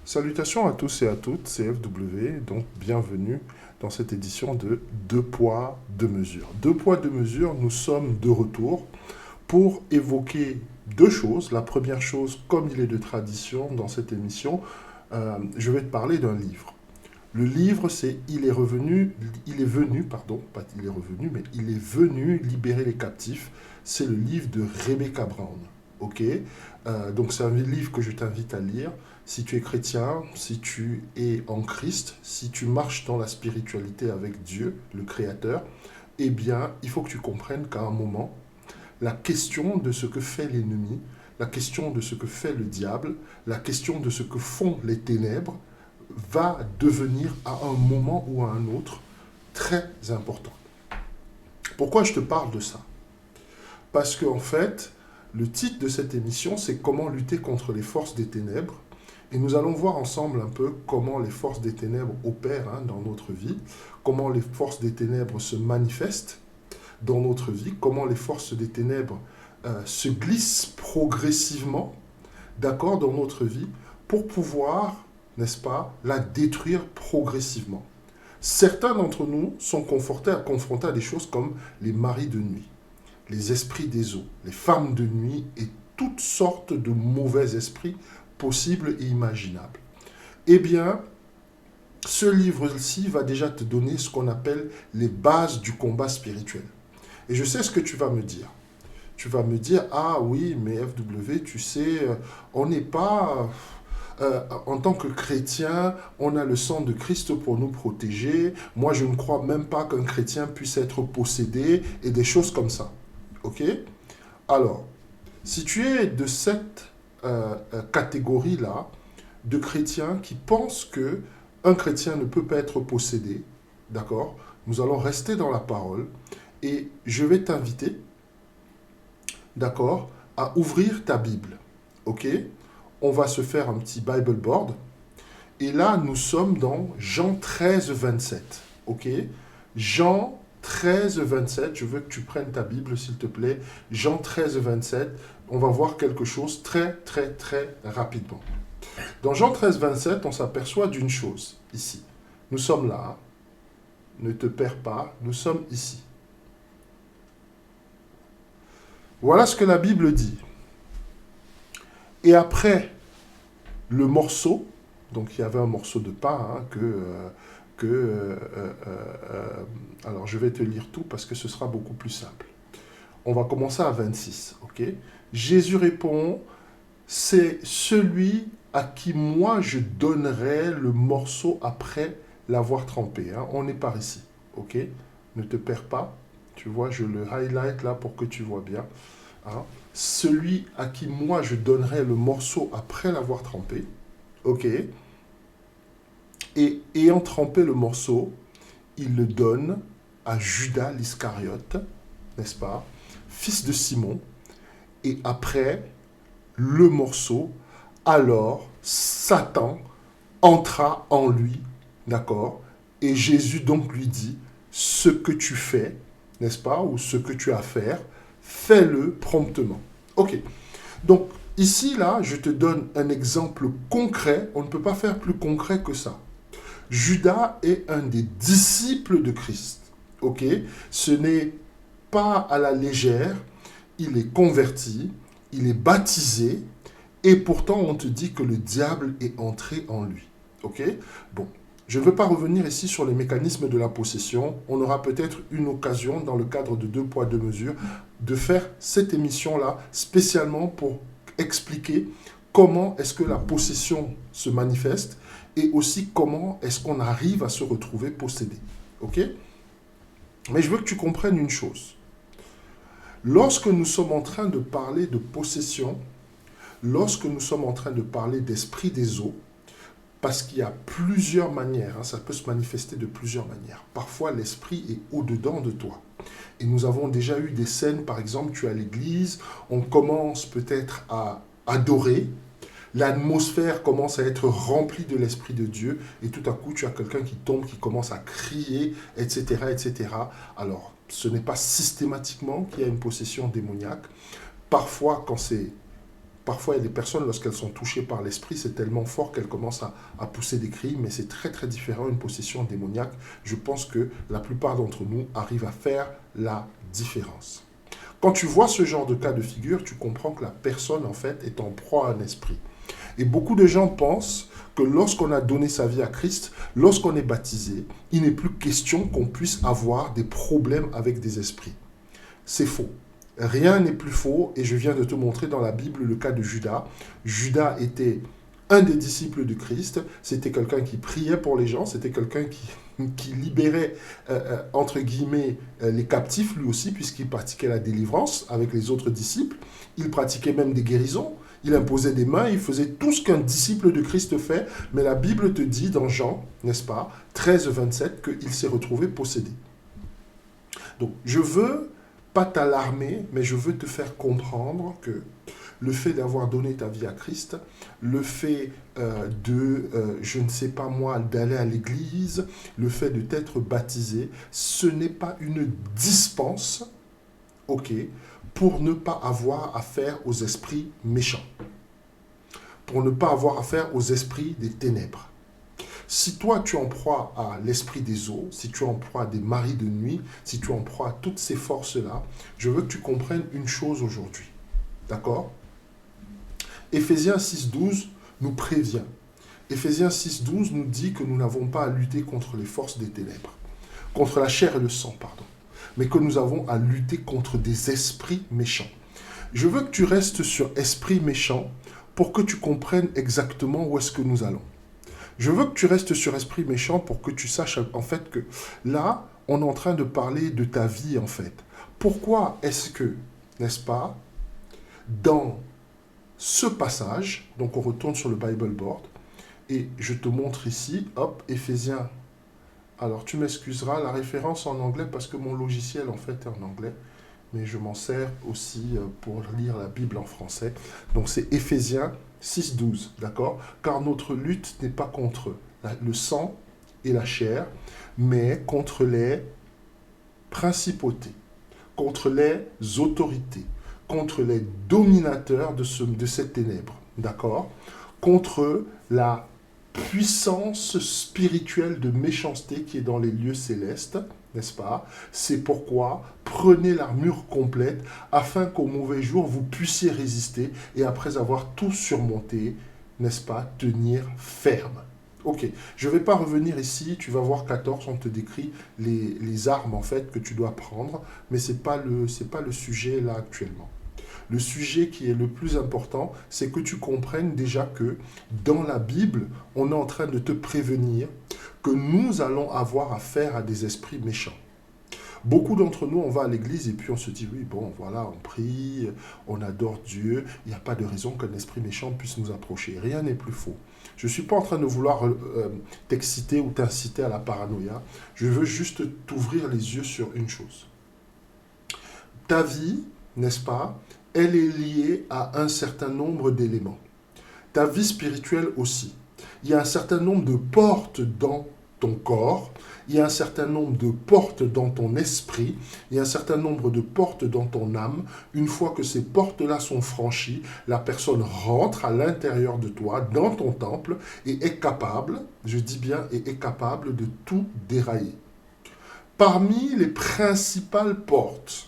Salutations à tous et à toutes, c'est FW, donc bienvenue dans cette édition de Deux poids, deux mesures. Deux poids, deux mesures, nous sommes de retour pour évoquer deux choses. La première chose, comme il est de tradition dans cette émission, je vais te parler d'un livre. Le livre, c'est il est venu, pardon, pas il est revenu, mais il est venu libérer les captifs. C'est le livre de Rebecca Brown. Ok. Donc c'est un livre que je t'invite à lire. Si tu es chrétien, si tu es en Christ, si tu marches dans la spiritualité avec Dieu, le Créateur, eh bien, il faut que tu comprennes qu'à un moment, la question de ce que fait l'ennemi, la question de ce que fait le diable, la question de ce que font les ténèbres, va devenir à un moment ou à un autre très important. Pourquoi je te parle de ça? Parce qu'en fait, le titre de cette émission, c'est Comment lutter contre les forces des ténèbres. Et nous allons voir ensemble un peu comment les forces des ténèbres opèrent dans notre vie, comment les forces des ténèbres se manifestent dans notre vie, comment les forces des ténèbres se glissent progressivement, d'accord, dans notre vie, pour pouvoir, n'est-ce pas, la détruire progressivement. Certains d'entre nous sont confrontés à des choses comme les maris de nuit, les esprits des eaux, les femmes de nuit et toutes sortes de mauvais esprits possibles et imaginables. Eh bien, ce livre-ci va déjà te donner ce qu'on appelle les bases du combat spirituel. Et je sais ce que tu vas me dire. Tu vas me dire, ah oui, mais FW, tu sais, on n'est pas... en tant que chrétien, on a le sang de Christ pour nous protéger. Moi, je ne crois même pas qu'un chrétien puisse être possédé et des choses comme ça. OK? Alors, si tu es de cette catégorie-là, de chrétiens qui pensent que un chrétien ne peut pas être possédé, d'accord? Nous allons rester dans la parole et je vais t'inviter, d'accord, à ouvrir ta Bible. OK? On va se faire un petit Bible board. Et là, nous sommes dans Jean 13, 27. OK? Jean 13, 27. Je veux que tu prennes ta Bible, s'il te plaît. Jean 13, 27. On va voir quelque chose très, très, très rapidement. Dans Jean 13, 27, on s'aperçoit d'une chose ici. Nous sommes là. Ne te perds pas. Nous sommes ici. Voilà ce que la Bible dit. Et après le morceau, donc il y avait un morceau de pain alors je vais te lire tout parce que ce sera beaucoup plus simple. On va commencer à 26, ok? Jésus répond, c'est celui à qui moi je donnerai le morceau après l'avoir trempé. On est par ici, ok? Ne te perds pas. Tu vois, je le highlight là pour que tu vois bien. Hein? Celui à qui moi je donnerai le morceau après l'avoir trempé, ok? Et ayant trempé le morceau, il le donne à Judas l'Iscariote, n'est-ce pas, fils de Simon. Et après le morceau, alors Satan entra en lui, d'accord? Et Jésus donc lui dit, ce que tu fais, n'est-ce pas, ou ce que tu as à faire, fais-le promptement. Ok. Donc ici, là, je te donne un exemple concret. On ne peut pas faire plus concret que ça. Judas est un des disciples de Christ. Ok? Ce n'est pas à la légère. Il est converti, il est baptisé, et pourtant on te dit que le diable est entré en lui. Ok? Bon, je ne veux pas revenir ici sur les mécanismes de la possession. On aura peut-être une occasion, dans le cadre de deux poids, deux mesures, de faire cette émission-là spécialement pour expliquer comment est-ce que la possession se manifeste et aussi comment est-ce qu'on arrive à se retrouver possédé. Ok? Mais je veux que tu comprennes une chose. Lorsque nous sommes en train de parler de possession, lorsque nous sommes en train de parler d'esprit des eaux, parce qu'il y a plusieurs manières, ça peut se manifester de plusieurs manières. Parfois, l'esprit est au-dedans de toi. Et nous avons déjà eu des scènes, par exemple, tu es à l'église, on commence peut-être à adorer, l'atmosphère commence à être remplie de l'Esprit de Dieu, et tout à coup, tu as quelqu'un qui tombe, qui commence à crier, etc., etc. Alors, ce n'est pas systématiquement qu'il y a une possession démoniaque. Parfois, quand c'est Parfois, il y a des personnes, lorsqu'elles sont touchées par l'esprit, c'est tellement fort qu'elles commencent à pousser des cris, mais c'est très très différent, une possession démoniaque. Je pense que la plupart d'entre nous arrivent à faire la différence. Quand tu vois ce genre de cas de figure, tu comprends que la personne, en fait, est en proie à un esprit. Et beaucoup de gens pensent que lorsqu'on a donné sa vie à Christ, lorsqu'on est baptisé, il n'est plus question qu'on puisse avoir des problèmes avec des esprits. C'est faux. Rien n'est plus faux et je viens de te montrer dans la Bible le cas de Judas. Judas était un des disciples de Christ, c'était quelqu'un qui priait pour les gens, c'était quelqu'un qui libérait, entre guillemets, les captifs lui aussi, puisqu'il pratiquait la délivrance avec les autres disciples. Il pratiquait même des guérisons, il imposait des mains, il faisait tout ce qu'un disciple de Christ fait, mais la Bible te dit dans Jean, n'est-ce pas, 13, 27, qu'il s'est retrouvé possédé. Donc, je veux pas t'alarmer, mais je veux te faire comprendre que le fait d'avoir donné ta vie à Christ, le fait je ne sais pas moi, d'aller à l'église, le fait de t'être baptisé, ce n'est pas une dispense, ok, pour ne pas avoir affaire aux esprits méchants, pour ne pas avoir affaire aux esprits des ténèbres. Si toi, tu es en proie à l'esprit des eaux, si tu es en proie à des maris de nuit, si tu es en proie à toutes ces forces-là, je veux que tu comprennes une chose aujourd'hui. D'accord ? Éphésiens 6.12 nous prévient. Éphésiens 6.12 nous dit que nous n'avons pas à lutter contre les forces des ténèbres, contre la chair et le sang, pardon, mais que nous avons à lutter contre des esprits méchants. Je veux que tu restes sur esprit méchant pour que tu comprennes exactement où est-ce que nous allons. Je veux que tu restes sur esprit méchant pour que tu saches en fait que là, on est en train de parler de ta vie en fait. Pourquoi est-ce que, n'est-ce pas, dans ce passage, donc on retourne sur le Bible Board, et je te montre ici, hop, Éphésiens. Alors tu m'excuseras, la référence en anglais parce que mon logiciel en fait est en anglais, mais je m'en sers aussi pour lire la Bible en français. Donc c'est Éphésiens 6.12, d'accord ? Car notre lutte n'est pas contre le sang et la chair, mais contre les principautés, contre les autorités, contre les dominateurs de cette ténèbre, d'accord ? Contre la puissance spirituelle de méchanceté qui est dans les lieux célestes, n'est-ce pas? C'est pourquoi prenez l'armure complète afin qu'au mauvais jour vous puissiez résister et après avoir tout surmonté, n'est-ce pas, tenir ferme. Ok, je ne vais pas revenir ici, tu vas voir 14, on te décrit les armes en fait que tu dois prendre, mais ce n'est pas le sujet là actuellement. Le sujet qui est le plus important, c'est que tu comprennes déjà que dans la Bible, on est en train de te prévenir que nous allons avoir affaire à des esprits méchants. Beaucoup d'entre nous, on va à l'église et puis on se dit, oui, bon, voilà, on prie, on adore Dieu, il n'y a pas de raison qu'un esprit méchant puisse nous approcher. Rien n'est plus faux. Je ne suis pas en train de vouloir t'exciter ou t'inciter à la paranoïa. Je veux juste t'ouvrir les yeux sur une chose. Ta vie, n'est-ce pas, elle est liée à un certain nombre d'éléments. Ta vie spirituelle aussi. Il y a un certain nombre de portes dans ton corps, il y a un certain nombre de portes dans ton esprit, il y a un certain nombre de portes dans ton âme. Une fois que ces portes-là sont franchies, la personne rentre à l'intérieur de toi, dans ton temple, et est capable, je dis bien, est capable de tout dérailler. Parmi les principales portes,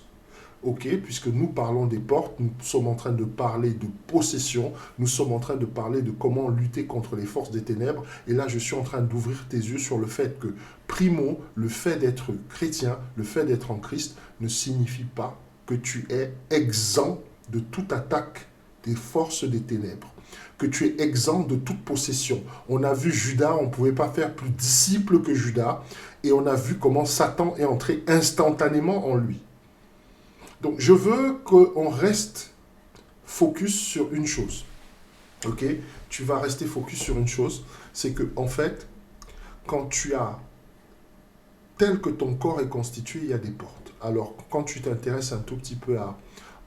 ok, puisque nous parlons des portes, nous sommes en train de parler de possession, nous sommes en train de parler de comment lutter contre les forces des ténèbres, et là je suis en train d'ouvrir tes yeux sur le fait que, primo, le fait d'être chrétien, le fait d'être en Christ, ne signifie pas que tu es exempt de toute attaque des forces des ténèbres, que tu es exempt de toute possession. On a vu Judas, on ne pouvait pas faire plus disciple que Judas, et on a vu comment Satan est entré instantanément en lui. Donc, je veux qu'on reste focus sur une chose. Ok? Tu vas rester focus sur une chose. C'est que, en fait, quand tu as, tel que ton corps est constitué, il y a des portes. Alors, quand tu t'intéresses un tout petit peu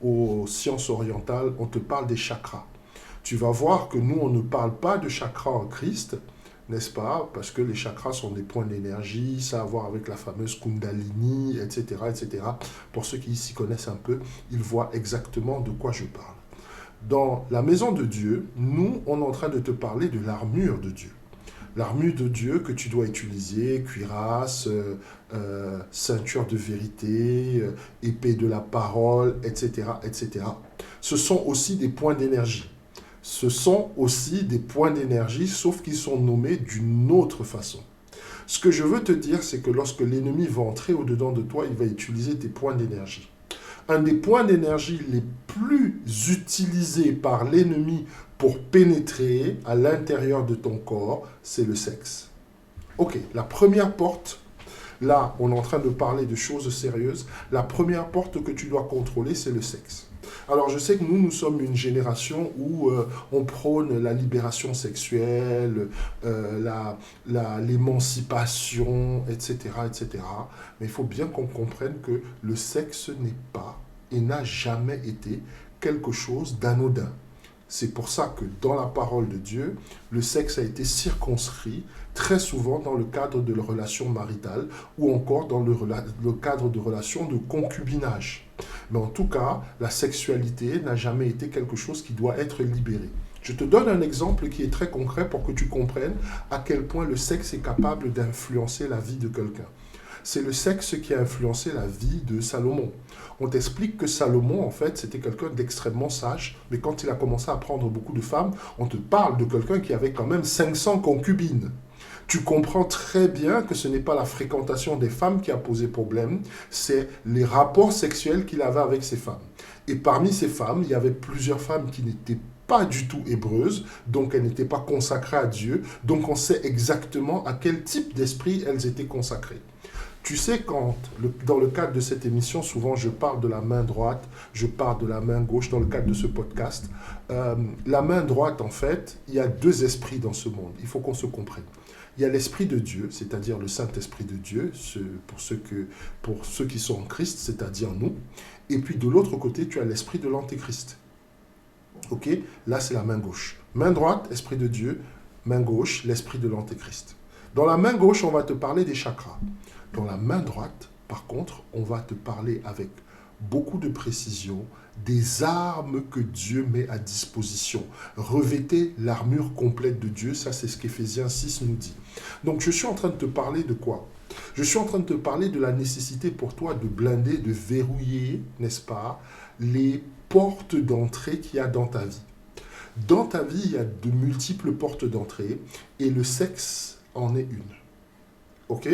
aux sciences orientales, on te parle des chakras. Tu vas voir que nous, on ne parle pas de chakras en Christ, n'est-ce pas? Parce que les chakras sont des points d'énergie, ça a à voir avec la fameuse Kundalini, etc., etc. Pour ceux qui s'y connaissent un peu, ils voient exactement de quoi je parle. Dans la maison de Dieu, nous, on est en train de te parler de l'armure de Dieu. L'armure de Dieu que tu dois utiliser, cuirasse, ceinture de vérité, épée de la parole, etc., etc. Ce sont aussi des points d'énergie. Ce sont aussi des points d'énergie, sauf qu'ils sont nommés d'une autre façon. Ce que je veux te dire, c'est que lorsque l'ennemi va entrer au-dedans de toi, il va utiliser tes points d'énergie. Un des points d'énergie les plus utilisés par l'ennemi pour pénétrer à l'intérieur de ton corps, c'est le sexe. Ok, la première porte, là, on est en train de parler de choses sérieuses. La première porte que tu dois contrôler, c'est le sexe. Alors, je sais que nous sommes une génération où on prône la libération sexuelle, l'émancipation, etc., etc. Mais il faut bien qu'on comprenne que le sexe n'est pas et n'a jamais été quelque chose d'anodin. C'est pour ça que dans la parole de Dieu, le sexe a été circonscrit très souvent dans le cadre de relations maritales ou encore dans le cadre de relations de concubinage. Mais en tout cas, la sexualité n'a jamais été quelque chose qui doit être libéré. Je te donne un exemple qui est très concret pour que tu comprennes à quel point le sexe est capable d'influencer la vie de quelqu'un. C'est le sexe qui a influencé la vie de Salomon. On t'explique que Salomon, en fait, c'était quelqu'un d'extrêmement sage, mais quand il a commencé à prendre beaucoup de femmes, on te parle de quelqu'un qui avait quand même 500 concubines. Tu comprends très bien que ce n'est pas la fréquentation des femmes qui a posé problème, c'est les rapports sexuels qu'il avait avec ces femmes. Et parmi ces femmes, il y avait plusieurs femmes qui n'étaient pas du tout hébreuses, donc elles n'étaient pas consacrées à Dieu, donc on sait exactement à quel type d'esprit elles étaient consacrées. Tu sais, dans le cadre de cette émission, souvent je parle de la main droite, je parle de la main gauche dans le cadre de ce podcast. La main droite, en fait, il y a deux esprits dans ce monde. Il faut qu'on se comprenne. Il y a l'Esprit de Dieu, c'est-à-dire le Saint-Esprit de Dieu, pour ceux qui sont en Christ, c'est-à-dire nous. Et puis de l'autre côté, tu as l'Esprit de l'Antéchrist. Ok? Là, c'est la main gauche. Main droite, Esprit de Dieu. Main gauche, l'Esprit de l'Antéchrist. Dans la main gauche, on va te parler des chakras. Dans la main droite, par contre, on va te parler avec beaucoup de précision des armes que Dieu met à disposition. Revêtez l'armure complète de Dieu, ça c'est ce qu'Éphésiens 6 nous dit. Donc je suis en train de te parler de quoi? Je suis en train de te parler de la nécessité pour toi de blinder, de verrouiller, n'est-ce pas, les portes d'entrée qu'il y a dans ta vie. Dans ta vie, il y a de multiples portes d'entrée et le sexe en est une. Ok?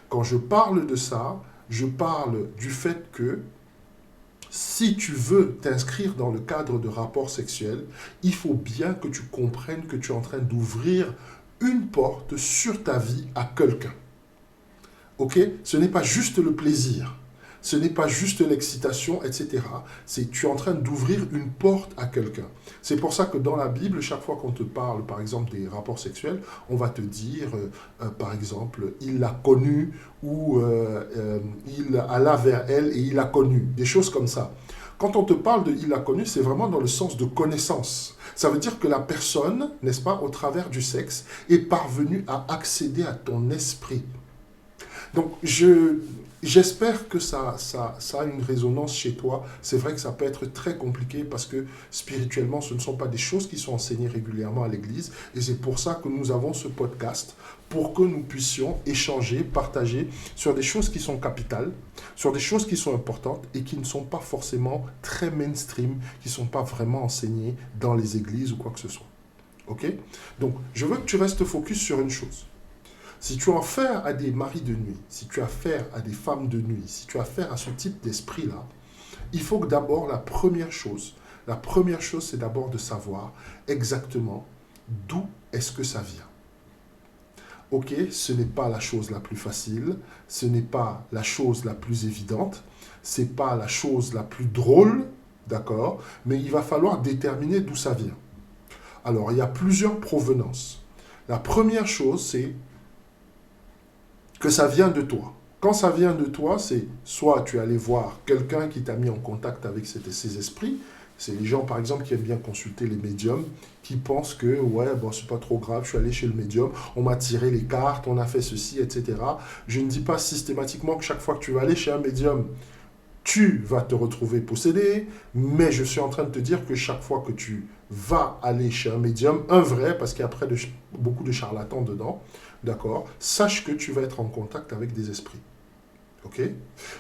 Quand je parle de ça, je parle du fait que si tu veux t'inscrire dans le cadre de rapports sexuels, il faut bien que tu comprennes que tu es en train d'ouvrir une porte sur ta vie à quelqu'un. Ok? Ce n'est pas juste le plaisir. Ce n'est pas juste l'excitation, etc. Tu es en train d'ouvrir une porte à quelqu'un. C'est pour ça que dans la Bible, chaque fois qu'on te parle, par exemple, des rapports sexuels, on va te dire, par exemple, il l'a connue ou il alla vers elle et il l'a connue. Des choses comme ça. Quand on te parle de il l'a connue, c'est vraiment dans le sens de connaissance. Ça veut dire que la personne, n'est-ce pas, au travers du sexe, est parvenue à accéder à ton esprit. Donc, j'espère que ça a une résonance chez toi. C'est vrai que ça peut être très compliqué parce que spirituellement, ce ne sont pas des choses qui sont enseignées régulièrement à l'église. Et c'est pour ça que nous avons ce podcast, pour que nous puissions échanger, partager sur des choses qui sont capitales, sur des choses qui sont importantes et qui ne sont pas forcément très mainstream, qui ne sont pas vraiment enseignées dans les églises ou quoi que ce soit. Ok? Donc, je veux que tu restes focus sur une chose. Si tu as affaire à des maris de nuit, si tu as affaire à des femmes de nuit, si tu as affaire à ce type d'esprit-là, il faut que d'abord, la première chose, c'est d'abord de savoir exactement d'où est-ce que ça vient. Ok, ce n'est pas la chose la plus facile, ce n'est pas la chose la plus évidente, ce n'est pas la chose la plus drôle, d'accord, mais il va falloir déterminer d'où ça vient. Alors, il y a plusieurs provenances. La première chose, c'est que ça vient de toi. Quand ça vient de toi, c'est soit tu es allé voir quelqu'un qui t'a mis en contact avec ces esprits. C'est les gens, par exemple, qui aiment bien consulter les médiums, qui pensent que, ouais, bon, c'est pas trop grave, je suis allé chez le médium, on m'a tiré les cartes, on a fait ceci, etc. Je ne dis pas systématiquement que chaque fois que tu vas aller chez un médium, tu vas te retrouver possédé, mais je suis en train de te dire que chaque fois que tu vas aller chez un médium, un vrai, parce qu'il y a beaucoup de charlatans dedans, d'accord, sache que tu vas être en contact avec des esprits. Ok.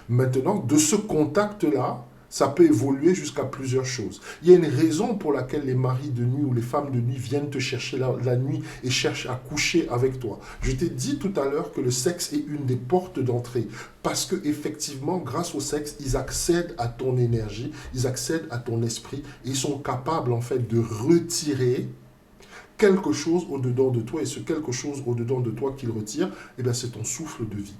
Maintenant, de ce contact-là, ça peut évoluer jusqu'à plusieurs choses. Il y a une raison pour laquelle les maris de nuit ou les femmes de nuit viennent te chercher la nuit et cherchent à coucher avec toi. Je t'ai dit tout à l'heure que le sexe est une des portes d'entrée. Parce que effectivement, grâce au sexe, ils accèdent à ton énergie, ils accèdent à ton esprit et ils sont capables en fait de retirer quelque chose au-dedans de toi. Et ce quelque chose au-dedans de toi qu'ils retirent, eh bien, c'est ton souffle de vie.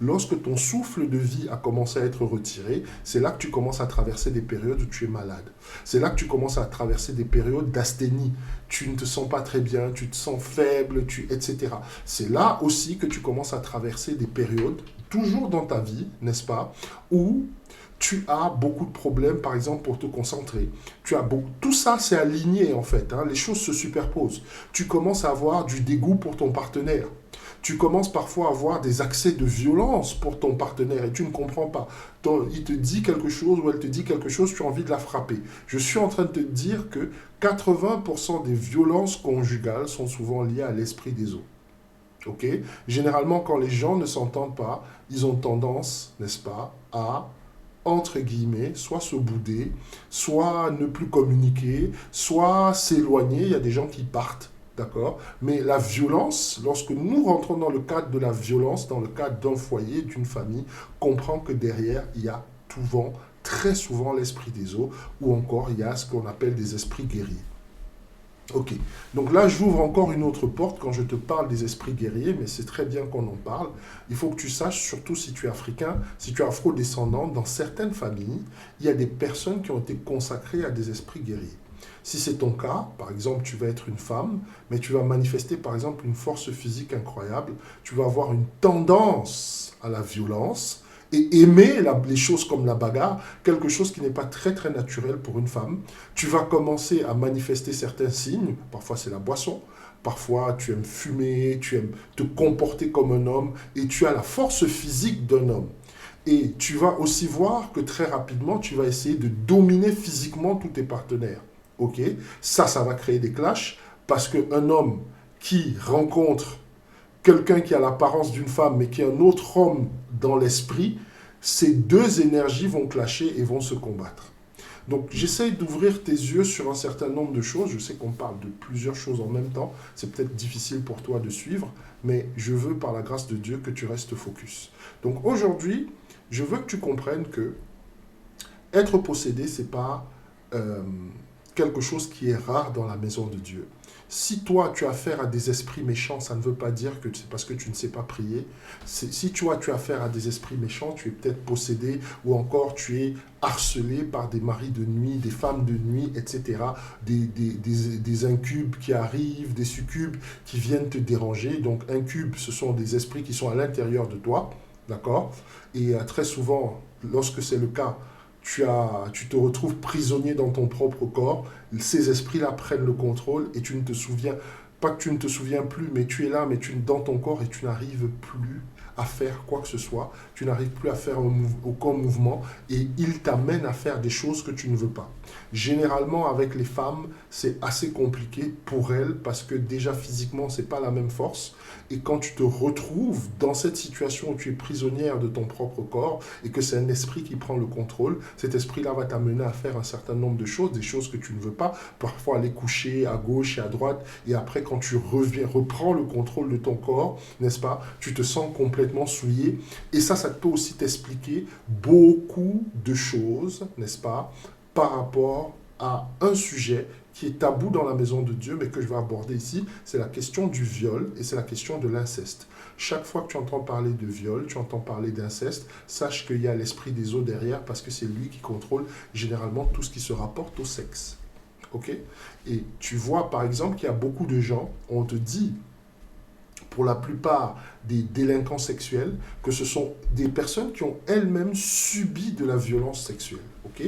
Lorsque ton souffle de vie a commencé à être retiré, c'est là que tu commences à traverser des périodes où tu es malade. C'est là que tu commences à traverser des périodes d'asthénie. Tu ne te sens pas très bien, tu te sens faible, etc. C'est là aussi que tu commences à traverser des périodes, toujours dans ta vie, n'est-ce pas, où tu as beaucoup de problèmes, par exemple, pour te concentrer. Tout ça, c'est aligné, en fait. Hein. Les choses se superposent. Tu commences à avoir du dégoût pour ton partenaire. Tu commences parfois à avoir des accès de violence pour ton partenaire et tu ne comprends pas. Il te dit quelque chose ou elle te dit quelque chose, tu as envie de la frapper. Je suis en train de te dire que 80% des violences conjugales sont souvent liées à l'esprit des autres. Ok. Généralement, quand les gens ne s'entendent pas, ils ont tendance, n'est-ce pas, à entre guillemets, soit se bouder, soit ne plus communiquer, soit s'éloigner. Il y a des gens qui partent, d'accord? Mais la violence, lorsque nous rentrons dans le cadre de la violence, dans le cadre d'un foyer, d'une famille, comprend que derrière, il y a très souvent l'esprit des eaux, ou encore il y a ce qu'on appelle des esprits guerriers. Ok, donc là j'ouvre encore une autre porte quand je te parle des esprits guerriers, mais c'est très bien qu'on en parle. Il faut que tu saches, surtout si tu es africain, si tu es afro-descendant, dans certaines familles, il y a des personnes qui ont été consacrées à des esprits guerriers. Si c'est ton cas, par exemple, tu vas être une femme, mais tu vas manifester par exemple une force physique incroyable, tu vas avoir une tendance à la violence, et aimer les choses comme la bagarre, quelque chose qui n'est pas très très naturel pour une femme. Tu vas commencer à manifester certains signes, parfois c'est la boisson, parfois tu aimes fumer, tu aimes te comporter comme un homme et tu as la force physique d'un homme. Et tu vas aussi voir que très rapidement, tu vas essayer de dominer physiquement tous tes partenaires. Ok. Ça va créer des clashs parce qu'un homme qui rencontre quelqu'un qui a l'apparence d'une femme, mais qui est un autre homme dans l'esprit, ces deux énergies vont clasher et vont se combattre. Donc, j'essaye d'ouvrir tes yeux sur un certain nombre de choses. Je sais qu'on parle de plusieurs choses en même temps. C'est peut-être difficile pour toi de suivre, mais je veux, par la grâce de Dieu, que tu restes focus. Donc, aujourd'hui, je veux que tu comprennes que être possédé, ce n'est pas quelque chose qui est rare dans la maison de Dieu. Si toi, tu as affaire à des esprits méchants, ça ne veut pas dire que c'est parce que tu ne sais pas prier. Si toi, tu as affaire à des esprits méchants, tu es peut-être possédé ou encore tu es harcelé par des maris de nuit, des femmes de nuit, etc. Des incubes qui arrivent, des succubes qui viennent te déranger. Donc, incubes, ce sont des esprits qui sont à l'intérieur de toi, d'accord? Et très souvent, lorsque c'est le cas, tu te retrouves prisonnier dans ton propre corps, ces esprits-là prennent le contrôle et tu ne te souviens, pas que tu ne te souviens plus, mais tu es là, mais tu es dans ton corps et tu n'arrives plus à faire quoi que ce soit, tu n'arrives plus à faire aucun mouvement et il t'amène à faire des choses que tu ne veux pas. Généralement, avec les femmes, c'est assez compliqué pour elles parce que déjà physiquement, c'est pas la même force. Et quand tu te retrouves dans cette situation où tu es prisonnière de ton propre corps et que c'est un esprit qui prend le contrôle, cet esprit-là va t'amener à faire un certain nombre de choses, des choses que tu ne veux pas, parfois aller coucher à gauche et à droite, et après quand tu reprends le contrôle de ton corps, n'est-ce pas, tu te sens complètement souillé. Et ça peut aussi t'expliquer beaucoup de choses, n'est-ce pas, par rapport à un sujet qui est tabou dans la maison de Dieu, mais que je vais aborder ici, c'est la question du viol et c'est la question de l'inceste. Chaque fois que tu entends parler de viol, tu entends parler d'inceste, sache qu'il y a l'esprit des eaux derrière parce que c'est lui qui contrôle généralement tout ce qui se rapporte au sexe. Ok? Et tu vois par exemple qu'il y a beaucoup de gens, on te dit, pour la plupart des délinquants sexuels, que ce sont des personnes qui ont elles-mêmes subi de la violence sexuelle. Ok?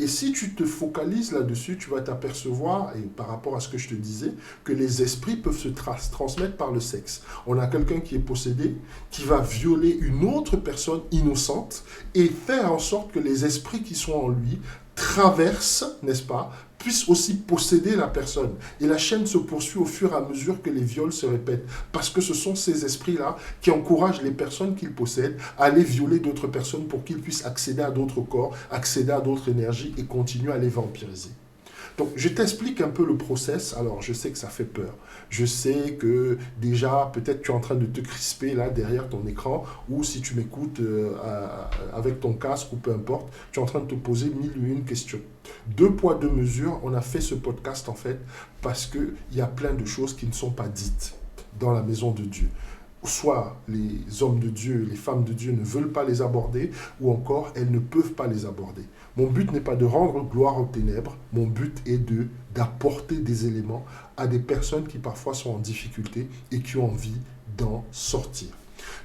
Et si tu te focalises là-dessus, tu vas t'apercevoir, et par rapport à ce que je te disais, que les esprits peuvent se transmettre par le sexe. On a quelqu'un qui est possédé, qui va violer une autre personne innocente et faire en sorte que les esprits qui sont en lui traversent, n'est-ce pas, puissent aussi posséder la personne. Et la chaîne se poursuit au fur et à mesure que les viols se répètent. Parce que ce sont ces esprits-là qui encouragent les personnes qu'ils possèdent à aller violer d'autres personnes pour qu'ils puissent accéder à d'autres corps, accéder à d'autres énergies et continuer à les vampiriser. Donc, je t'explique un peu le process. Alors, je sais que ça fait peur. Je sais que déjà, peut-être tu es en train de te crisper là derrière ton écran, ou si tu m'écoutes avec ton casque ou peu importe, tu es en train de te poser mille et une questions. Deux poids, deux mesures. On a fait ce podcast en fait parce qu'il y a plein de choses qui ne sont pas dites dans la maison de Dieu. Soit les hommes de Dieu, les femmes de Dieu ne veulent pas les aborder, ou encore elles ne peuvent pas les aborder. Mon but n'est pas de rendre gloire aux ténèbres, mon but est d'apporter des éléments à des personnes qui parfois sont en difficulté et qui ont envie d'en sortir.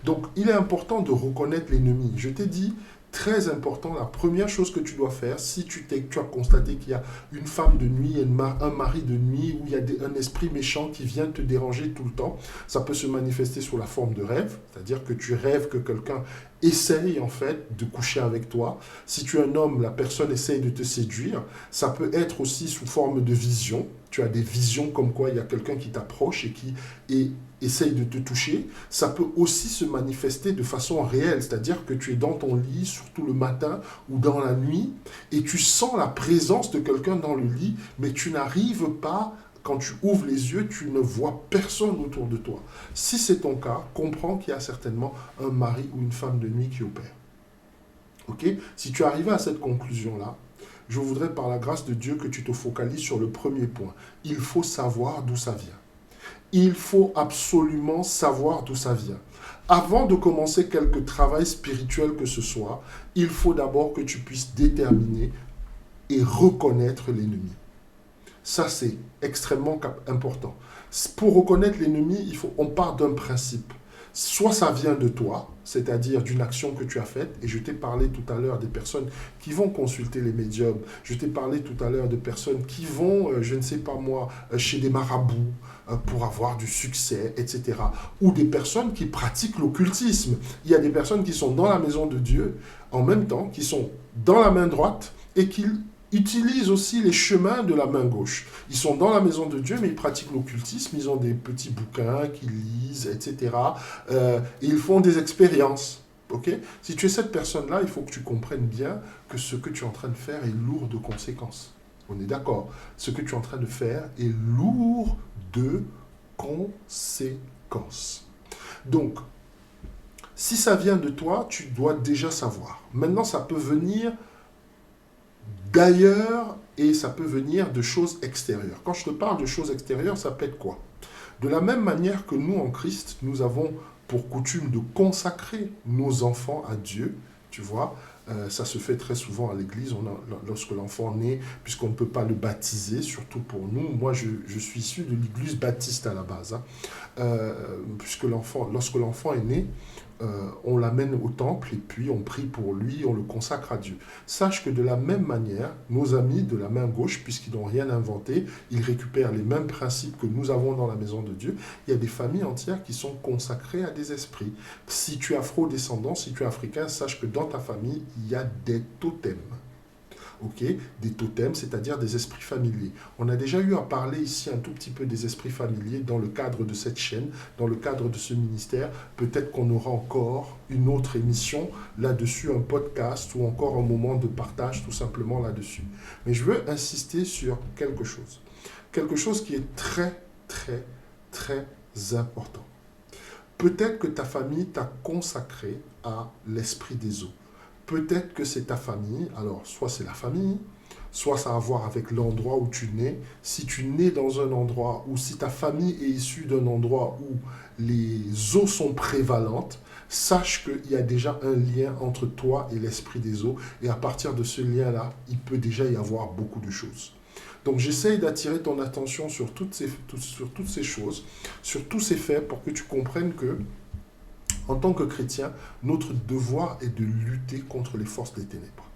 Donc il est important de reconnaître l'ennemi. Je t'ai dit, très important, la première chose que tu dois faire, si tu as constaté qu'il y a une femme de nuit et un mari de nuit, ou il y a un esprit méchant qui vient te déranger tout le temps, ça peut se manifester sous la forme de rêve, c'est-à-dire que tu rêves que quelqu'un essaye en fait de coucher avec toi. Si tu es un homme, la personne essaye de te séduire. Ça peut être aussi sous forme de vision. Tu as des visions comme quoi il y a quelqu'un qui t'approche et qui essaye de te toucher. Ça peut aussi se manifester de façon réelle, c'est-à-dire que tu es dans ton lit, surtout le matin ou dans la nuit, et tu sens la présence de quelqu'un dans le lit, mais tu n'arrives pas. Quand tu ouvres les yeux, tu ne vois personne autour de toi. Si c'est ton cas, comprends qu'il y a certainement un mari ou une femme de nuit qui opère. Ok? Si tu arrives à cette conclusion-là, je voudrais par la grâce de Dieu que tu te focalises sur le premier point. Il faut savoir d'où ça vient. Il faut absolument savoir d'où ça vient. Avant de commencer quelque travail spirituel que ce soit, il faut d'abord que tu puisses déterminer et reconnaître l'ennemi. Ça, c'est extrêmement important. Pour reconnaître l'ennemi, on part d'un principe. Soit ça vient de toi, c'est-à-dire d'une action que tu as faite, et je t'ai parlé tout à l'heure des personnes qui vont consulter les médiums, je t'ai parlé tout à l'heure de personnes qui vont, je ne sais pas moi, chez des marabouts pour avoir du succès, etc. Ou des personnes qui pratiquent l'occultisme. Il y a des personnes qui sont dans la maison de Dieu, en même temps, qui sont dans la main droite et qui utilisent aussi les chemins de la main gauche. Ils sont dans la maison de Dieu, mais ils pratiquent l'occultisme, ils ont des petits bouquins qu'ils lisent, etc. Et ils font des expériences. Okay? Si tu es cette personne-là, il faut que tu comprennes bien que ce que tu es en train de faire est lourd de conséquences. On est d'accord? Ce que tu es en train de faire est lourd de conséquences. Donc, si ça vient de toi, tu dois déjà savoir. Maintenant, ça peut venir d'ailleurs, et ça peut venir de choses extérieures. Quand je te parle de choses extérieures, ça peut être quoi? De la même manière que nous, en Christ, nous avons pour coutume de consacrer nos enfants à Dieu, tu vois, ça se fait très souvent à l'église, lorsque l'enfant naît, puisqu'on ne peut pas le baptiser, surtout pour nous. Moi, je suis issu de l'église baptiste à la base, puisque lorsque l'enfant est né, on l'amène au temple et puis on prie pour lui, on le consacre à Dieu. Sache que de la même manière, nos amis de la main gauche, puisqu'ils n'ont rien inventé, ils récupèrent les mêmes principes que nous avons dans la maison de Dieu. Il y a des familles entières qui sont consacrées à des esprits. Si tu es afro-descendant, si tu es africain, sache que dans ta famille, il y a des totems. Okay, des totems, c'est-à-dire des esprits familiers. On a déjà eu à parler ici un tout petit peu des esprits familiers dans le cadre de cette chaîne, dans le cadre de ce ministère. Peut-être qu'on aura encore une autre émission là-dessus, un podcast ou encore un moment de partage tout simplement là-dessus. Mais je veux insister sur quelque chose qui est très, très, très important. Peut-être que ta famille t'a consacré à l'esprit des eaux. Peut-être que c'est ta famille, alors soit c'est la famille, soit ça a à voir avec l'endroit où tu nais. Si tu nais dans un endroit, ou si ta famille est issue d'un endroit où les eaux sont prévalentes, sache qu'il y a déjà un lien entre toi et l'esprit des eaux. Et à partir de ce lien-là, il peut déjà y avoir beaucoup de choses. Donc j'essaye d'attirer ton attention sur sur toutes ces choses, sur tous ces faits, pour que tu comprennes que, en tant que chrétien, notre devoir est de lutter contre les forces des ténèbres.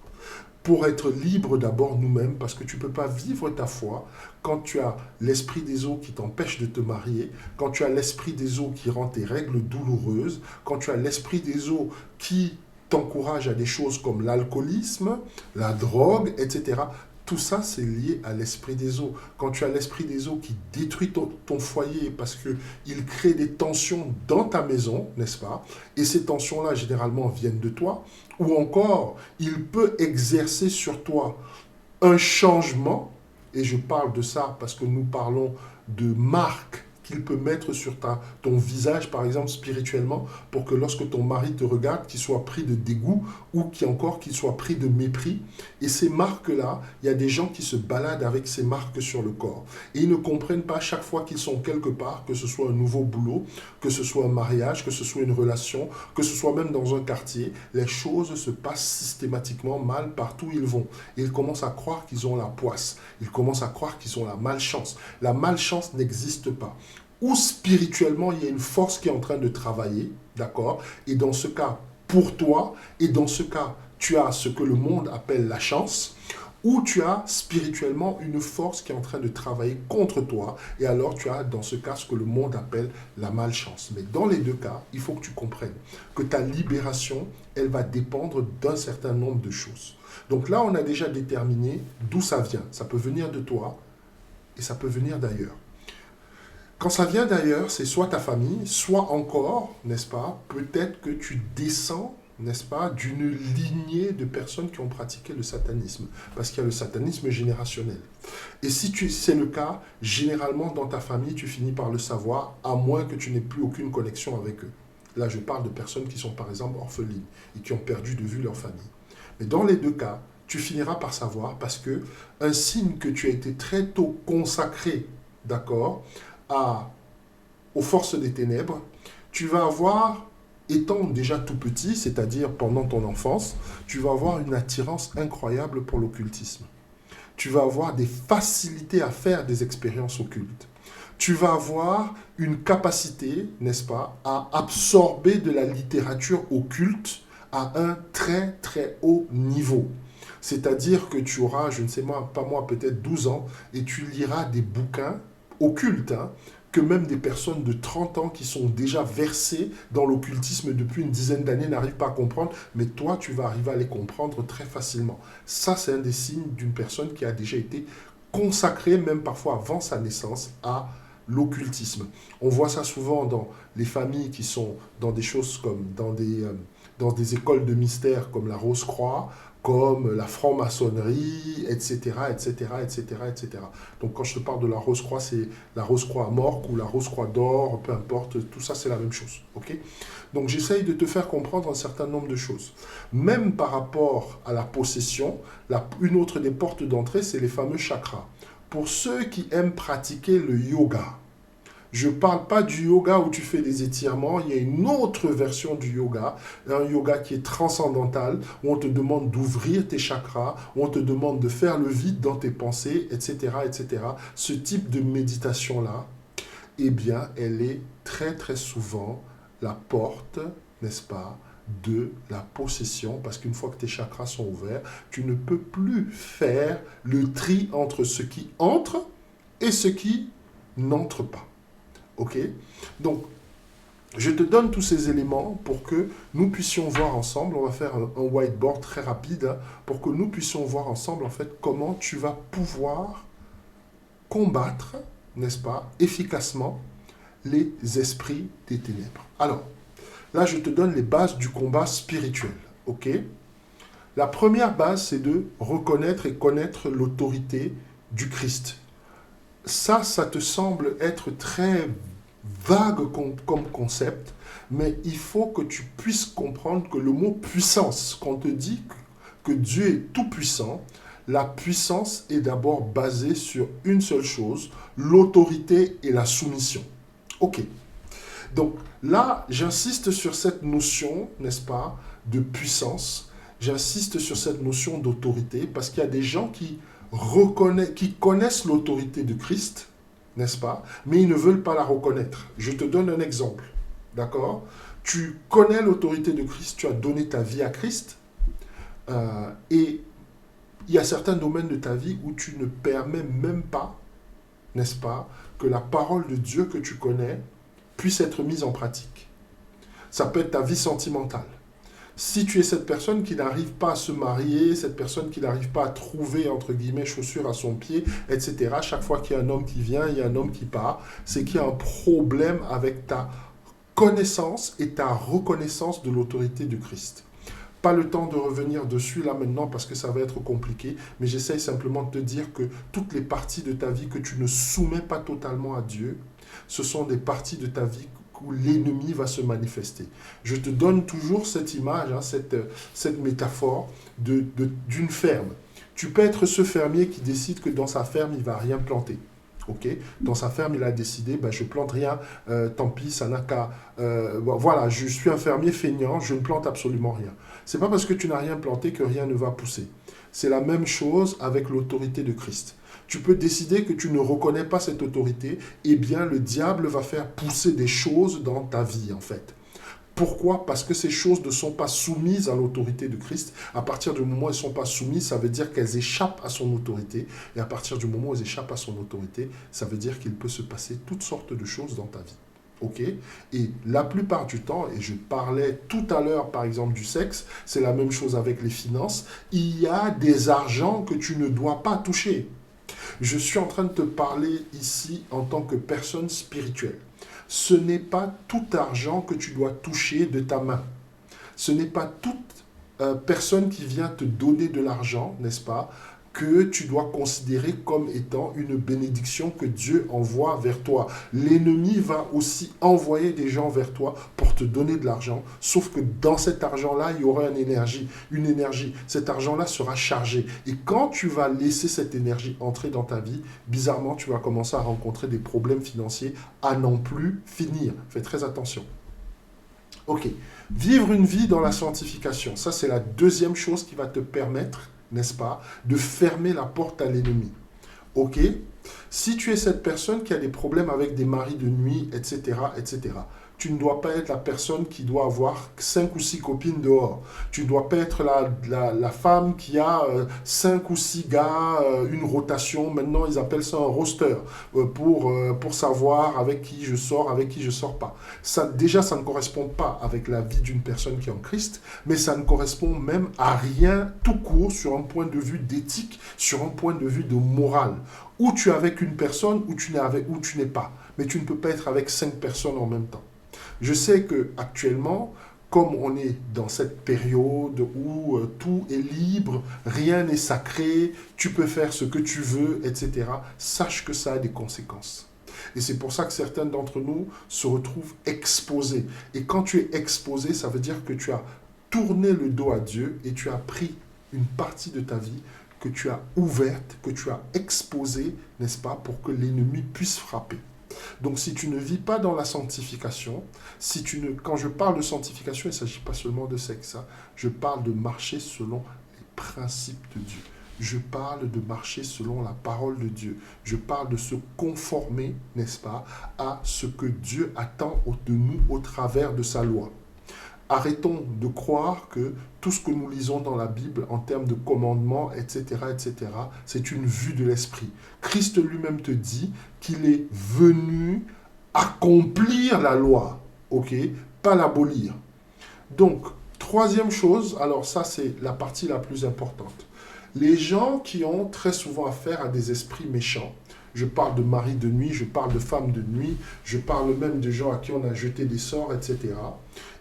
Pour être libre d'abord nous-mêmes, parce que tu ne peux pas vivre ta foi quand tu as l'esprit des eaux qui t'empêche de te marier, quand tu as l'esprit des eaux qui rend tes règles douloureuses, quand tu as l'esprit des eaux qui t'encourage à des choses comme l'alcoolisme, la drogue, etc. Tout ça, c'est lié à l'esprit des eaux. Quand tu as l'esprit des eaux qui détruit ton foyer parce qu'il crée des tensions dans ta maison, n'est-ce pas? Et ces tensions-là, généralement, viennent de toi. Ou encore, il peut exercer sur toi un changement, et je parle de ça parce que nous parlons de marques qu'il peut mettre sur ton visage, par exemple, spirituellement, pour que lorsque ton mari te regarde, qu'il soit pris de dégoût ou qu'il soit pris de mépris. Et ces marques-là, il y a des gens qui se baladent avec ces marques sur le corps. Et ils ne comprennent pas chaque fois qu'ils sont quelque part, que ce soit un nouveau boulot, que ce soit un mariage, que ce soit une relation, que ce soit même dans un quartier, les choses se passent systématiquement mal partout où ils vont. Et ils commencent à croire qu'ils ont la poisse. Ils commencent à croire qu'ils ont la malchance. La malchance n'existe pas. Ou spirituellement, il y a une force qui est en train de travailler, d'accord? Et dans ce cas, pour toi, et dans ce cas, tu as ce que le monde appelle la chance, ou tu as spirituellement une force qui est en train de travailler contre toi, et alors tu as dans ce cas ce que le monde appelle la malchance. Mais dans les deux cas, il faut que tu comprennes que ta libération, elle va dépendre d'un certain nombre de choses. Donc là, on a déjà déterminé d'où ça vient. Ça peut venir de toi, et ça peut venir d'ailleurs. Quand ça vient d'ailleurs, c'est soit ta famille, soit encore, n'est-ce pas, peut-être que tu descends, n'est-ce pas, d'une lignée de personnes qui ont pratiqué le satanisme. Parce qu'il y a le satanisme générationnel. Et si c'est le cas, généralement dans ta famille, tu finis par le savoir, à moins que tu n'aies plus aucune connexion avec eux. Là, je parle de personnes qui sont par exemple orphelines et qui ont perdu de vue leur famille. Mais dans les deux cas, tu finiras par savoir parce que un signe que tu as été très tôt consacré, d'accord, aux forces des ténèbres, tu vas avoir, étant déjà tout petit, c'est-à-dire pendant ton enfance, tu vas avoir une attirance incroyable pour l'occultisme. Tu vas avoir des facilités à faire des expériences occultes. Tu vas avoir une capacité, n'est-ce pas, à absorber de la littérature occulte à un très très haut niveau. C'est-à-dire que tu auras, je ne sais pas moi, peut-être 12 ans, et tu liras des bouquins occulte, que même des personnes de 30 ans qui sont déjà versées dans l'occultisme depuis une dizaine d'années n'arrivent pas à comprendre, mais toi, tu vas arriver à les comprendre très facilement. Ça, c'est un des signes d'une personne qui a déjà été consacrée, même parfois avant sa naissance, à l'occultisme. On voit ça souvent dans les familles qui sont dans des choses comme dans des écoles de mystère comme la Rose-Croix, comme la franc-maçonnerie, etc., etc., etc., etc. Donc quand je te parle de la Rose-Croix, c'est la Rose-Croix à Morque ou la Rose-Croix d'or, peu importe, tout ça c'est la même chose. Okay? Donc j'essaye de te faire comprendre un certain nombre de choses. Même par rapport à la possession, une autre des portes d'entrée, c'est les fameux chakras. Pour ceux qui aiment pratiquer le yoga, je ne parle pas du yoga où tu fais des étirements, il y a une autre version du yoga, un yoga qui est transcendantal, où on te demande d'ouvrir tes chakras, où on te demande de faire le vide dans tes pensées, etc., etc. Ce type de méditation-là, eh bien, elle est très très souvent la porte, n'est-ce pas, de la possession, parce qu'une fois que tes chakras sont ouverts, tu ne peux plus faire le tri entre ce qui entre et ce qui n'entre pas. Ok? Donc, je te donne tous ces éléments pour que nous puissions voir ensemble, on va faire un whiteboard très rapide, pour que nous puissions voir ensemble, en fait, comment tu vas pouvoir combattre, n'est-ce pas, efficacement, les esprits des ténèbres. Alors, là, je te donne les bases du combat spirituel, ok? La première base, c'est de reconnaître et connaître l'autorité du Christ. Ça te semble être très vague comme concept, mais il faut que tu puisses comprendre que le mot puissance, quand on te dit que Dieu est tout puissant, la puissance est d'abord basée sur une seule chose, l'autorité et la soumission. Ok. Donc là, j'insiste sur cette notion, n'est-ce pas, de puissance. J'insiste sur cette notion d'autorité parce qu'il y a des gens qui qui connaissent l'autorité de Christ, n'est-ce pas? Mais ils ne veulent pas la reconnaître. Je te donne un exemple, d'accord? Tu connais l'autorité de Christ, tu as donné ta vie à Christ, et il y a certains domaines de ta vie où tu ne permets même pas, n'est-ce pas, que la parole de Dieu que tu connais puisse être mise en pratique. Ça peut être ta vie sentimentale. Si tu es cette personne qui n'arrive pas à se marier, cette personne qui n'arrive pas à trouver, entre guillemets, chaussures à son pied, etc., chaque fois qu'il y a un homme qui vient, il y a un homme qui part, c'est qu'il y a un problème avec ta connaissance et ta reconnaissance de l'autorité du Christ. Pas le temps de revenir dessus là maintenant parce que ça va être compliqué, mais j'essaye simplement de te dire que toutes les parties de ta vie que tu ne soumets pas totalement à Dieu, ce sont des parties de ta vie où l'ennemi va se manifester. Je te donne toujours cette image, hein, cette métaphore d'une ferme. Tu peux être ce fermier qui décide que dans sa ferme, il ne va rien planter. Okay. Dans sa ferme, il a décidé, ben, je ne plante rien, tant pis, ça n'a qu'à... voilà, je suis un fermier feignant, je ne plante absolument rien. Ce n'est pas parce que tu n'as rien planté que rien ne va pousser. C'est la même chose avec l'autorité de Christ. Tu peux décider que tu ne reconnais pas cette autorité, eh bien le diable va faire pousser des choses dans ta vie en fait. Pourquoi? Parce que ces choses ne sont pas soumises à l'autorité de Christ. À partir du moment où elles ne sont pas soumises, ça veut dire qu'elles échappent à son autorité. Et à partir du moment où elles échappent à son autorité, ça veut dire qu'il peut se passer toutes sortes de choses dans ta vie. Ok? Et la plupart du temps, et je parlais tout à l'heure par exemple du sexe, c'est la même chose avec les finances, il y a des argents que tu ne dois pas toucher. Je suis en train de te parler ici en tant que personne spirituelle. Ce n'est pas tout argent que tu dois toucher de ta main. Ce n'est pas toute personne qui vient te donner de l'argent, n'est-ce pas, que tu dois considérer comme étant une bénédiction que Dieu envoie vers toi. L'ennemi va aussi envoyer des gens vers toi pour te donner de l'argent, sauf que dans cet argent-là, il y aura une énergie. Cet argent-là sera chargé. Et quand tu vas laisser cette énergie entrer dans ta vie, bizarrement, tu vas commencer à rencontrer des problèmes financiers à n'en plus finir. Fais très attention. Ok. Vivre une vie dans la sanctification, ça c'est la deuxième chose qui va te permettre, n'est-ce pas, de fermer la porte à l'ennemi. Ok? Si tu es cette personne qui a des problèmes avec des maris de nuit, etc., tu ne dois pas être la personne qui doit avoir 5 ou 6 copines dehors. Tu ne dois pas être la femme qui a 5 ou 6 gars, une rotation. Maintenant, ils appellent ça un roster pour savoir avec qui je sors, avec qui je ne sors pas. Ça, déjà, ça ne correspond pas avec la vie d'une personne qui est en Christ, mais ça ne correspond même à rien tout court sur un point de vue d'éthique, sur un point de vue de morale. Ou tu es avec une personne, ou tu n'es pas. Mais tu ne peux pas être avec 5 personnes en même temps. Je sais qu'actuellement, comme on est dans cette période où tout est libre, rien n'est sacré, tu peux faire ce que tu veux, etc., sache que ça a des conséquences. Et c'est pour ça que certains d'entre nous se retrouvent exposés. Et quand tu es exposé, ça veut dire que tu as tourné le dos à Dieu et tu as pris une partie de ta vie que tu as ouverte, que tu as exposée, n'est-ce pas, pour que l'ennemi puisse frapper. Donc si tu ne vis pas dans la sanctification, quand je parle de sanctification, il ne s'agit pas seulement de sexe, hein, je parle de marcher selon les principes de Dieu. Je parle de marcher selon la parole de Dieu. Je parle de se conformer, n'est-ce pas, à ce que Dieu attend de nous au travers de sa loi. Arrêtons de croire que tout ce que nous lisons dans la Bible en termes de commandements, etc., c'est une vue de l'esprit. Christ lui-même te dit qu'il est venu accomplir la loi, ok, pas l'abolir. Donc, troisième chose, alors ça c'est la partie la plus importante. Les gens qui ont très souvent affaire à des esprits méchants, je parle de maris de nuit, je parle de femmes de nuit, je parle même de gens à qui on a jeté des sorts, etc.,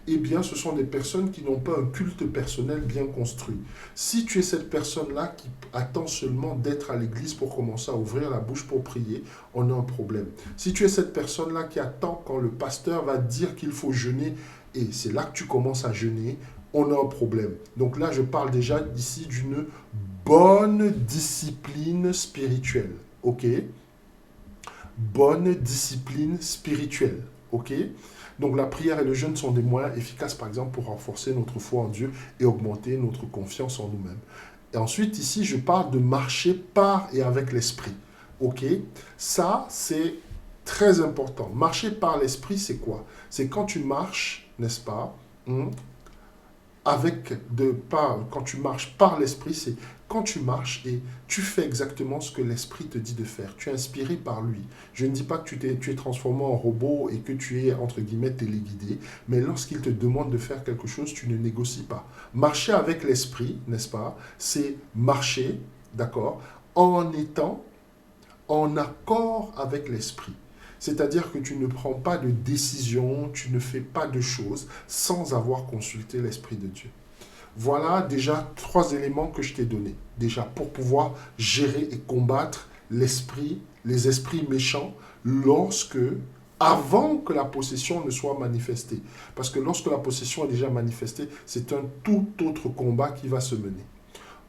eh bien, ce sont des personnes qui n'ont pas un culte personnel bien construit. Si tu es cette personne-là qui attend seulement d'être à l'église pour commencer à ouvrir la bouche pour prier, on a un problème. Si tu es cette personne-là qui attend quand le pasteur va dire qu'il faut jeûner, et c'est là que tu commences à jeûner, on a un problème. Donc là, je parle déjà ici d'une bonne discipline spirituelle. Ok? Bonne discipline spirituelle. Ok? Donc la prière et le jeûne sont des moyens efficaces, par exemple, pour renforcer notre foi en Dieu et augmenter notre confiance en nous-mêmes. Et ensuite, ici, je parle de marcher par et avec l'esprit. OK? Ça, c'est très important. Marcher par l'esprit, c'est quoi? C'est quand tu marches, n'est-ce pas? Quand tu marches par l'esprit, c'est quand tu marches et tu fais exactement ce que l'esprit te dit de faire. Tu es inspiré par lui. Je ne dis pas que tu es transformé en robot et que tu es, entre guillemets, téléguidé, mais lorsqu'il te demande de faire quelque chose, tu ne négocies pas. Marcher avec l'esprit, n'est-ce pas? C'est marcher, d'accord, en étant en accord avec l'esprit. C'est-à-dire que tu ne prends pas de décision, tu ne fais pas de choses sans avoir consulté l'Esprit de Dieu. Voilà déjà 3 éléments que je t'ai donnés. Déjà pour pouvoir gérer et combattre les esprits méchants avant que la possession ne soit manifestée. Parce que lorsque la possession est déjà manifestée, c'est un tout autre combat qui va se mener.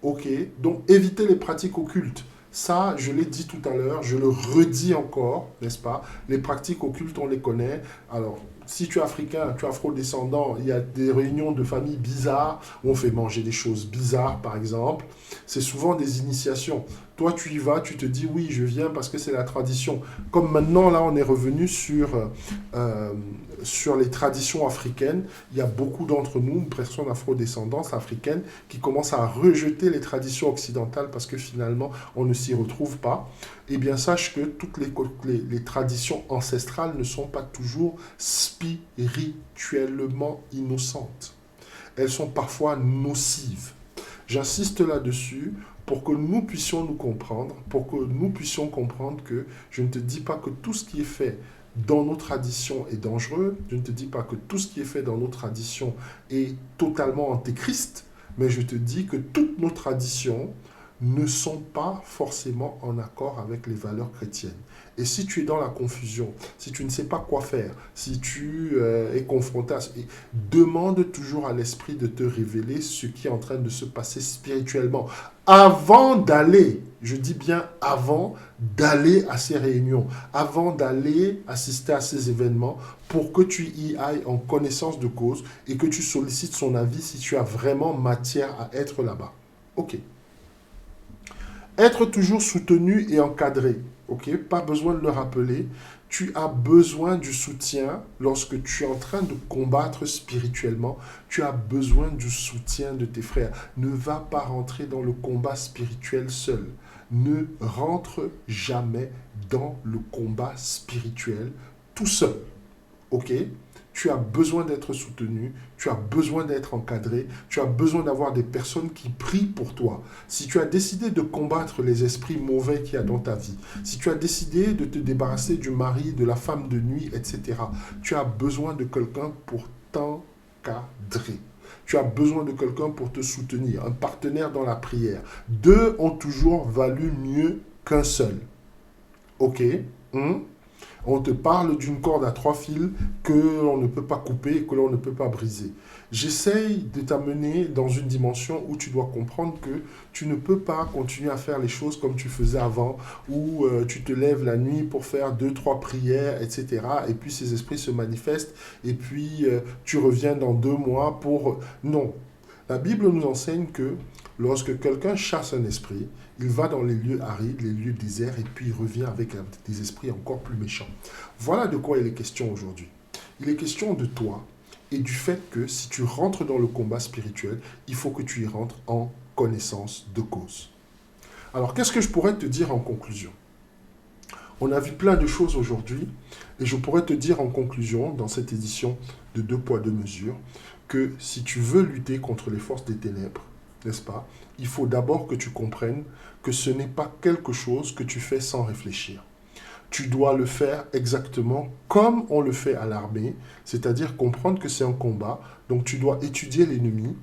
Ok, donc éviter les pratiques occultes. Ça, je l'ai dit tout à l'heure, je le redis encore, n'est-ce pas? Les pratiques occultes, on les connaît. Alors, si tu es africain, tu es afro-descendant, il y a des réunions de familles bizarres où on fait manger des choses bizarres, par exemple. C'est souvent des initiations. Toi, tu y vas, tu te dis, oui, je viens parce que c'est la tradition. Comme maintenant, là, on est revenu sur les traditions africaines. Il y a beaucoup d'entre nous, personnes afro-descendantes africaines, qui commencent à rejeter les traditions occidentales parce que finalement, on ne s'y retrouve pas. Eh bien, sache que toutes les traditions ancestrales ne sont pas toujours spirituellement innocentes. Elles sont parfois nocives. J'insiste là-dessus pour que nous puissions nous comprendre, pour que nous puissions comprendre que je ne te dis pas que tout ce qui est fait dans nos traditions est dangereux, je ne te dis pas que tout ce qui est fait dans nos traditions est totalement antéchrist, mais je te dis que toutes nos traditions ne sont pas forcément en accord avec les valeurs chrétiennes. Et si tu es dans la confusion, si tu ne sais pas quoi faire, si tu es confronté à... Demande toujours à l'Esprit de te révéler ce qui est en train de se passer spirituellement. Avant d'aller, je dis bien avant d'aller à ces réunions, avant d'aller assister à ces événements, pour que tu y ailles en connaissance de cause et que tu sollicites son avis si tu as vraiment matière à être là-bas. Ok. Être toujours soutenu et encadré. Ok, pas besoin de le rappeler. Tu as besoin du soutien lorsque tu es en train de combattre spirituellement. Tu as besoin du soutien de tes frères. Ne va pas rentrer dans le combat spirituel seul. Ne rentre jamais dans le combat spirituel tout seul. Ok? Tu as besoin d'être soutenu, tu as besoin d'être encadré, tu as besoin d'avoir des personnes qui prient pour toi. Si tu as décidé de combattre les esprits mauvais qu'il y a dans ta vie, si tu as décidé de te débarrasser du mari, de la femme de nuit, etc., tu as besoin de quelqu'un pour t'encadrer. Tu as besoin de quelqu'un pour te soutenir, un partenaire dans la prière. 2 ont toujours valu mieux qu'un seul. Ok? On te parle d'une corde à 3 fils que l'on ne peut pas couper et que l'on ne peut pas briser. J'essaye de t'amener dans une dimension où tu dois comprendre que tu ne peux pas continuer à faire les choses comme tu faisais avant, où tu te lèves la nuit pour faire 2-3 prières, etc. Et puis ces esprits se manifestent et puis tu reviens dans 2 mois pour... Non. La Bible nous enseigne que lorsque quelqu'un chasse un esprit, il va dans les lieux arides, les lieux déserts, et puis il revient avec des esprits encore plus méchants. Voilà de quoi il est question aujourd'hui. Il est question de toi et du fait que si tu rentres dans le combat spirituel, il faut que tu y rentres en connaissance de cause. Alors, qu'est-ce que je pourrais te dire en conclusion? On a vu plein de choses aujourd'hui, et je pourrais te dire en conclusion, dans cette édition de 2 poids 2 mesures, que si tu veux lutter contre les forces des ténèbres, n'est-ce pas? Il faut d'abord que tu comprennes que ce n'est pas quelque chose que tu fais sans réfléchir. Tu dois le faire exactement comme on le fait à l'armée, c'est-à-dire comprendre que c'est un combat. Donc tu dois étudier l'ennemi,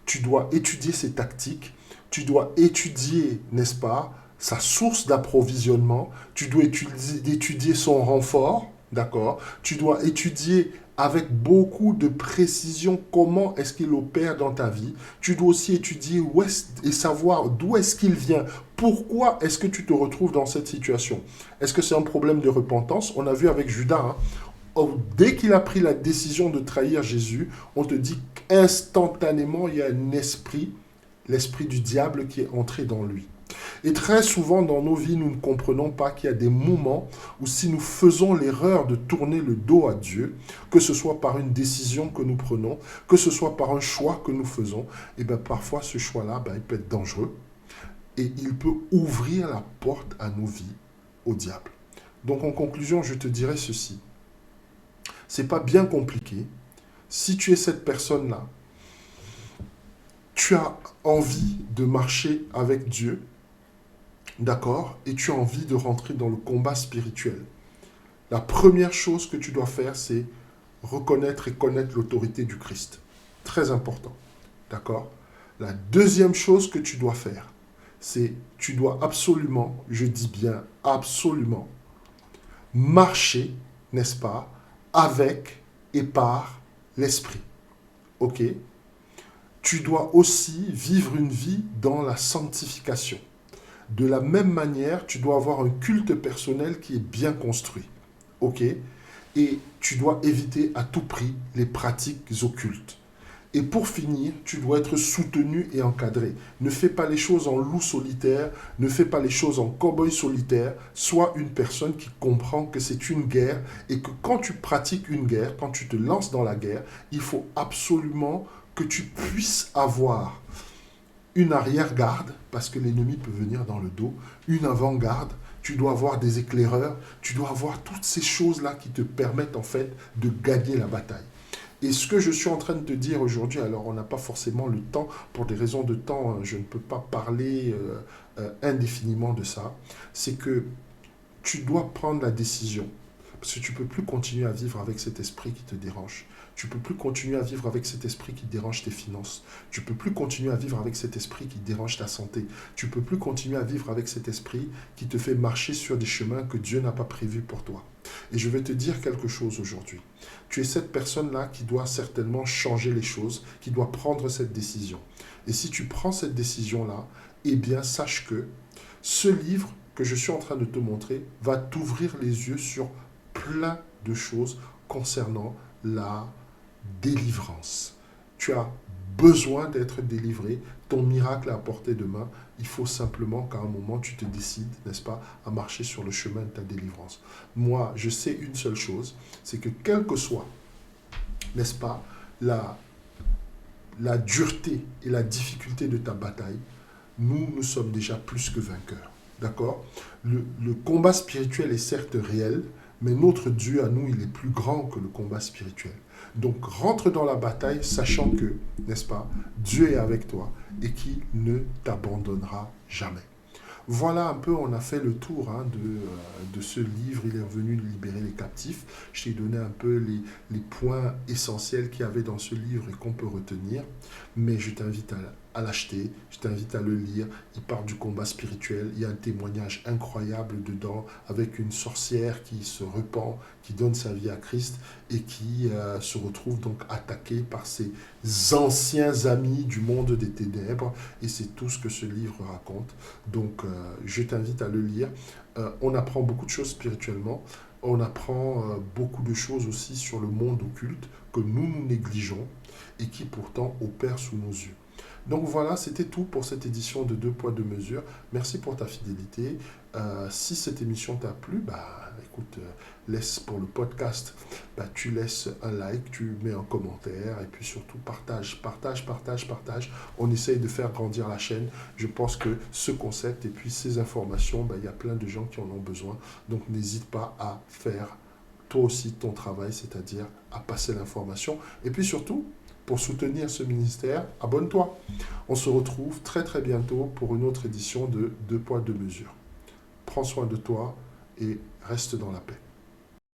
tu dois étudier ses tactiques, tu dois étudier, n'est-ce pas, sa source d'approvisionnement, tu dois étudier son renfort, d'accord? Tu dois étudier avec beaucoup de précision comment est-ce qu'il opère dans ta vie. Tu dois aussi étudier et savoir d'où est-ce qu'il vient. Pourquoi est-ce que tu te retrouves dans cette situation? Est-ce que c'est un problème de repentance? On a vu avec Judas, dès qu'il a pris la décision de trahir Jésus, on te dit qu'instantanément, il y a un esprit l'esprit du diable qui est entré dans lui. Et très souvent dans nos vies, nous ne comprenons pas qu'il y a des moments où si nous faisons l'erreur de tourner le dos à Dieu, que ce soit par une décision que nous prenons, que ce soit par un choix que nous faisons, et bien parfois ce choix-là, il peut être dangereux et il peut ouvrir la porte à nos vies au diable. Donc en conclusion, je te dirais ceci. C'est pas bien compliqué. Si tu es cette personne-là, tu as envie de marcher avec Dieu, d'accord, et tu as envie de rentrer dans le combat spirituel. La première chose que tu dois faire, c'est reconnaître et connaître l'autorité du Christ. Très important, d'accord. La deuxième chose que tu dois faire, c'est tu dois absolument, je dis bien absolument, marcher, n'est-ce pas, avec et par l'Esprit. Ok? Tu dois aussi vivre une vie dans la sanctification. De la même manière, tu dois avoir un culte personnel qui est bien construit. Ok? Et tu dois éviter à tout prix les pratiques occultes. Et pour finir, tu dois être soutenu et encadré. Ne fais pas les choses en loup solitaire, ne fais pas les choses en cow-boy solitaire. Sois une personne qui comprend que c'est une guerre et que quand tu pratiques une guerre, quand tu te lances dans la guerre, il faut absolument que tu puisses avoir une arrière-garde, parce que l'ennemi peut venir dans le dos, une avant-garde, tu dois avoir des éclaireurs, tu dois avoir toutes ces choses-là qui te permettent en fait de gagner la bataille. Et ce que je suis en train de te dire aujourd'hui, alors on n'a pas forcément le temps, pour des raisons de temps, je ne peux pas parler indéfiniment de ça, c'est que tu dois prendre la décision, parce que tu ne peux plus continuer à vivre avec cet esprit qui te dérange. Tu ne peux plus continuer à vivre avec cet esprit qui dérange tes finances. Tu ne peux plus continuer à vivre avec cet esprit qui dérange ta santé. Tu ne peux plus continuer à vivre avec cet esprit qui te fait marcher sur des chemins que Dieu n'a pas prévus pour toi. Et je vais te dire quelque chose aujourd'hui. Tu es cette personne-là qui doit certainement changer les choses, qui doit prendre cette décision. Et si tu prends cette décision-là, eh bien, sache que ce livre que je suis en train de te montrer va t'ouvrir les yeux sur plein de choses concernant la délivrance. Tu as besoin d'être délivré. Ton miracle est à portée de main. Il faut simplement qu'à un moment, tu te décides, n'est-ce pas, à marcher sur le chemin de ta délivrance. Moi, je sais une seule chose, c'est que quelle que soit, n'est-ce pas, la dureté et la difficulté de ta bataille, nous sommes déjà plus que vainqueurs. D'accord? Le combat spirituel est certes réel, mais notre Dieu à nous, il est plus grand que le combat spirituel. Donc rentre dans la bataille sachant que, n'est-ce pas, Dieu est avec toi et qu'il ne t'abandonnera jamais. Voilà un peu, on a fait le tour de ce livre, il est revenu libérer les captifs. Je t'ai donné un peu les points essentiels qu'il y avait dans ce livre et qu'on peut retenir, mais je t'invite à l'acheter, je t'invite à le lire. Il parle du combat spirituel, il y a un témoignage incroyable dedans avec une sorcière qui se repent, qui donne sa vie à Christ et qui se retrouve donc attaquée par ses anciens amis du monde des ténèbres, et c'est tout ce que ce livre raconte. Donc je t'invite à le lire. On apprend beaucoup de choses spirituellement, on apprend beaucoup de choses aussi sur le monde occulte que nous négligeons et qui pourtant opèrent sous nos yeux. Donc voilà, c'était tout pour cette édition de Deux poids, deux mesures. Merci pour ta fidélité. Si cette émission t'a plu, écoute, laisse pour le podcast, tu laisses un like, tu mets un commentaire et puis surtout partage. On essaye de faire grandir la chaîne. Je pense que ce concept et puis ces informations, il y a plein de gens qui en ont besoin. Donc n'hésite pas à faire toi aussi ton travail, c'est-à-dire à passer l'information. Et puis surtout, pour soutenir ce ministère, abonne-toi. On se retrouve très très bientôt pour une autre édition de Deux poids, deux mesures. Prends soin de toi et reste dans la paix.